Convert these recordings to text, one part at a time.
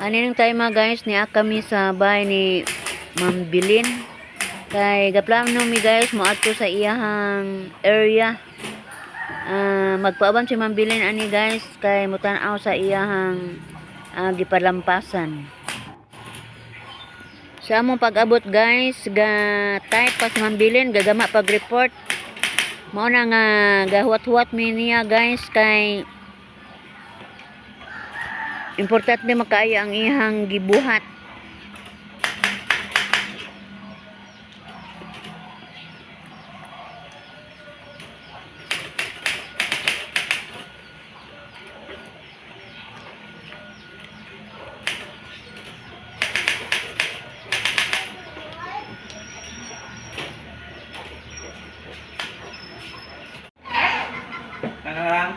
Anin tayo mga guys, niya kami sa bahay ni Ma'am Bilin. Kay gaplano mi guys, moadto sa iyahang area. Magpaaban si Ma'am Bilin ani guys, kay mutanaw sa iyahang gipalampasan. Sa among pag-abot guys, type pa si Ma'am Bilin, gagama pag-report. Mao na nga gahuwat-huwat mi niya guys, kay importante makaayo ang ihang gibuhat.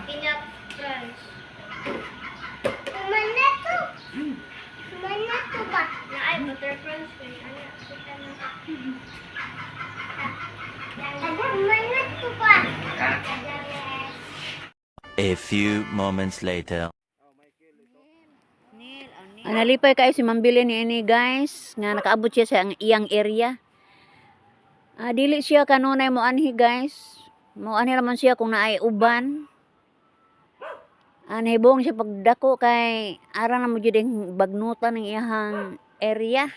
Ingat, guys. Mana tu? Mana tu ba? Na ay butter crunch ko. Ano kita na? Ada mana tu ba? A few moments later. Nalipay kayo si Ma'am Bilin ni guys, nga nakaabot siya sa iyang area. Dili siya kanunay mo anhi guys. Mo anhi naman siya kung naay uban. Nahibong siya pagdako kay ara na mo jud ang bagnutan ng iyang area.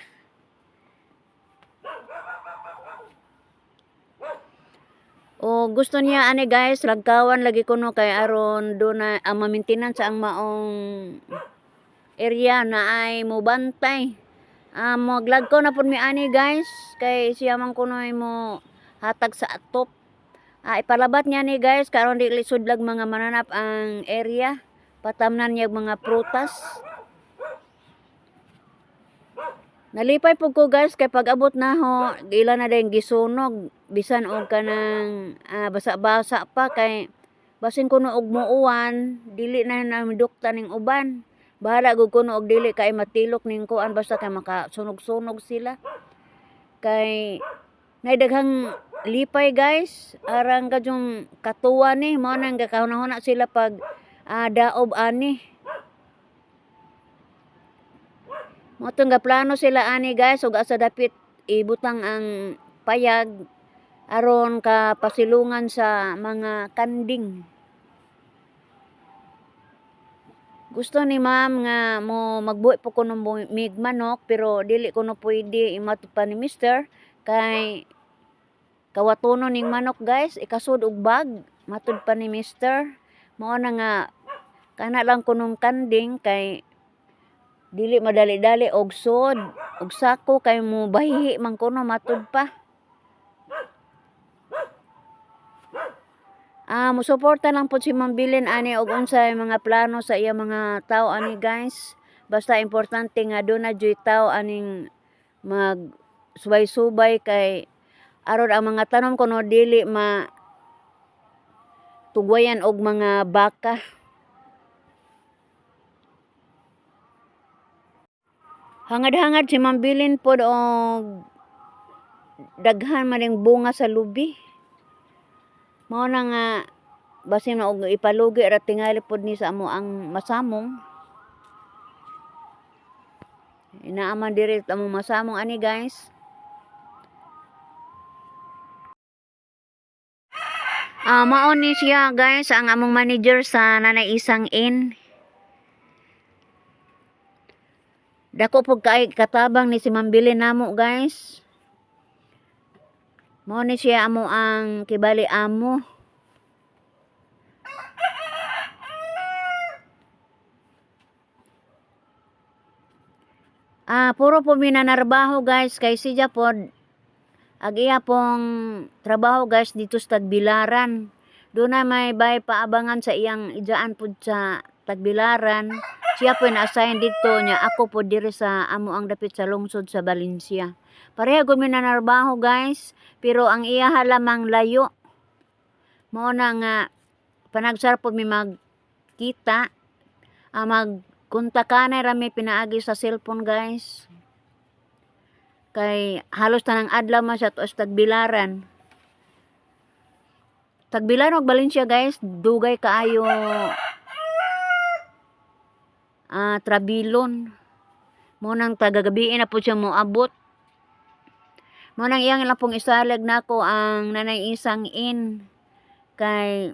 O gusto niya ani guys, lagkawan lagi kuno kay aron do na ang maintenance ang maong area na ay mo bantay. Maglagkaw na pud mi ani guys, kay siya man kuno mo hatag sa atop. Ipalabat niya ni guys karon dili sudlag mga mananap ang area, patamnan niya mga prutas. Nalipay pug ko guys kay pag-abot na ho ila na din gisunog bisan og kanang basa-basa pa, kay basin kuno og muuwan dili na namidukta ning uban. Bahala gud kuno og dili kay matilok ning kuan basta kay makasunog-sunog sila. Kay naidaghang lipay guys, arang kadyong katuwa ni mo nang gakahuna sila pag daob ani. Mo tong plano sila ani guys, ug asa dapit ibutang ang payag aron ka pasilungan sa mga kanding. Gusto ni ma'am nga mo magbuhi po kuno mig manok, pero dili kuno pwede imatod pa ni mister kay kawatono ning manok guys, ikasud og bag matud pa ni mister. Mao na nga kana lang kunong kanding kay dili madali-dali og sod og sako kay mo bahihi man kuno matud pa. Musuporta lang po si Ma'am Bilin ani og unsay mga plano sa iya mga tao ani guys. Basta importante nga do na joy tao aning mag subay-subay kay aron ang mga tanom kuno dili tugwayan og mga baka. Hangad-hangad si Ma'am Bilin pod og daghan man ang bunga sa lubi. Mao na nga basin og ipalugi ra tingali pod ni sa amo ang masamong. Inaaman diri amo masamong ani guys. Mao ni siya guys ang among manager sa Nanay Isang Inn. Dako pud kay katabang ni si Ma'am Bilin namo guys. Mao ni siya amo ang kibali amo. Puro po minanarbaho guys kay siya pod agiya pong trabaho guys dito sa Tagbilaran. Doon na may bay paabangan sa iyang ijaan po sa Tagbilaran. Siya po na-assign dito niya. Ako po diri sa amo ang dapit sa lungsod sa Valencia. Pareha gud minanarbaho guys. Pero ang iya halamang layo. Mao na nga panagsar po mi magkita. Magkuntakanay rami pinaagi sa cellphone guys. Kay halos tanang adlaw man siya tuos Tagbilaran. Tagbilaran og Valencia guys, dugay kaayo trabilon. Mo nang tagagabiin na po siya mo abot. Mo nang iyang lang pong isalag nako ang nanay isang in kay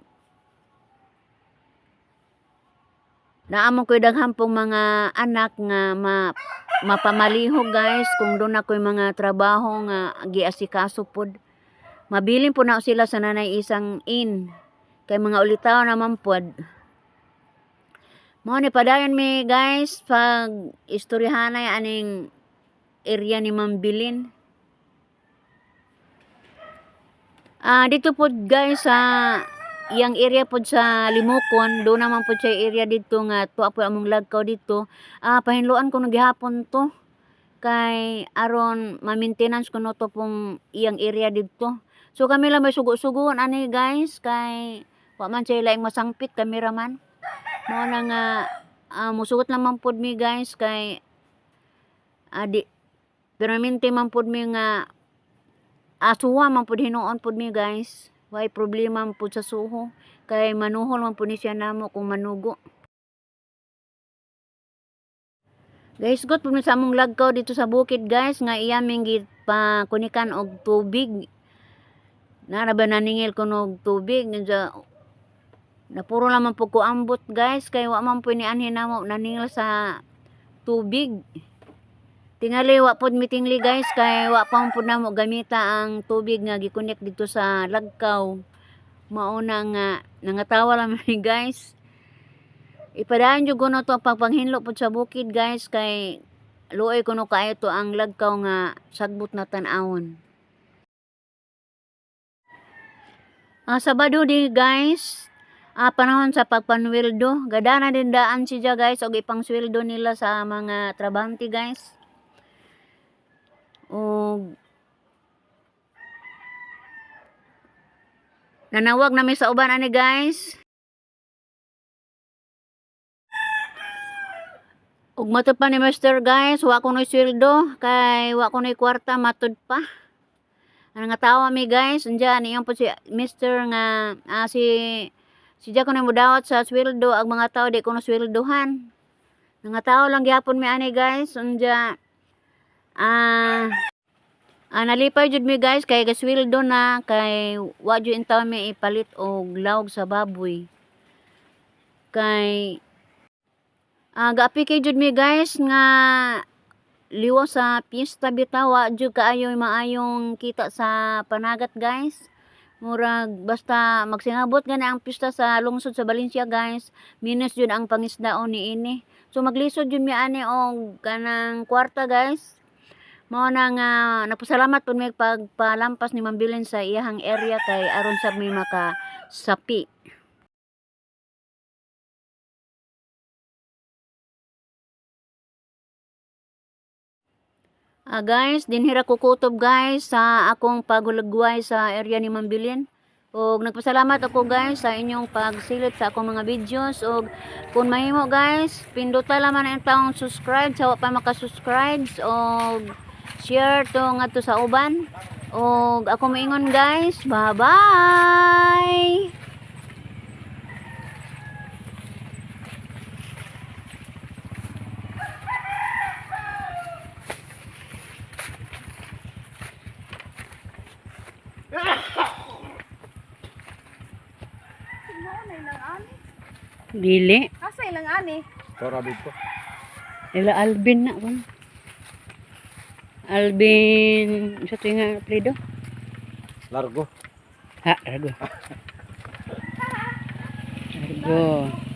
naamon ko'y daghan pong mga anak nga mapamalihog guys kung doon ako'y mga trabaho nga giasikaso pod. Mabilin po na sila sa nanay isang in kay mga ulitaw naman pod. Mo ni padayon mi guys pag istoryahanay aning area ni Ma'am Bilin. Dito po guys sa iyang area po sa Limokon, doon naman po siya area dito nga to apo among lagkaw dito. Pahinluan ko gihapon to kay aron ma-maintenance ko no to pong iyang area dito. So kami lang may sugo-sugon ani guys kay wa man siya laing masangpit kameraman. Mo na nga musugot naman pod mi guys kay permanente man pod mi nga suha man pod hinuon pod mi guys. Way problema man pod sa suho kay manuhol man pod ni siya namo kung manugo. Guys, got po sa among lagkaw dito sa bukid guys nga iyaming gipakunikan og tubig. Naraba naningil ko og tubig na puro naman po ko ambot guys kay wa man po ni anhin namo naningil sa tubig. Tingali wa pod mitingli guys kay wa pa pod namo gamita ang tubig nga gikunik dito sa lagkaw. Mauna nga nangatawa lang mi guys. Ipadaan jud kuno to pagpanghinlo pod sa bukid guys kay luoy kuno kaayo to ang lagkaw nga sagbot na tan-awon. Sabado di guys. Panahon sa pagpanweldo. Gada na din daan siya guys og ipang sweldo nila sa mga trabahante guys. Og nanawag namin sa uban ani guys. Ug matud pa ni Master guys, wa ko noy sweldo kay wa ko noy kwarta matud pa. Ano nga tawa mi guys, unja niyon po si Mr. nga si Jack ko na mudawat sa sweldo ang mga tao di ko na sweldohan. Nga tao lang gyapon mi ani guys, unja nalipay jud mi guys kay gasweldo na kay wa jud intaw mi ipalit og lawg sa baboy. Kay gaapikay jud mi guys nga liwa sa piyesta bitaw wa jud kaayo maayong kita sa panagat guys. Murag basta magsingabot gani ang piyesta sa lungsod sa Valencia guys, minus jud ang pangisdaon niini. So maglisod jud mi ani og kanang kwarta guys. Mao na nga napasalamat pud mi pagpalampas ni Ma'am Bilin sa iyahang area kay aron sa mi makasapi. Guys, dinhira ko kutob guys sa akong pagulagway sa area ni Ma'am Bilin. Og nagpasalamat ako guys sa inyong pagsilip sa akong mga videos. Og kung mahimo guys, pinduta lamang ang taong subscribe sa wa pa maka-subscribe. Og share to ngadto sa uban. Og ako moingon guys, bye-bye! Dili. Asa ilang ani? Tora dito. Ila Alvin na kon. Alvin, sa tinga Fredo. Largo. Largo. Largo.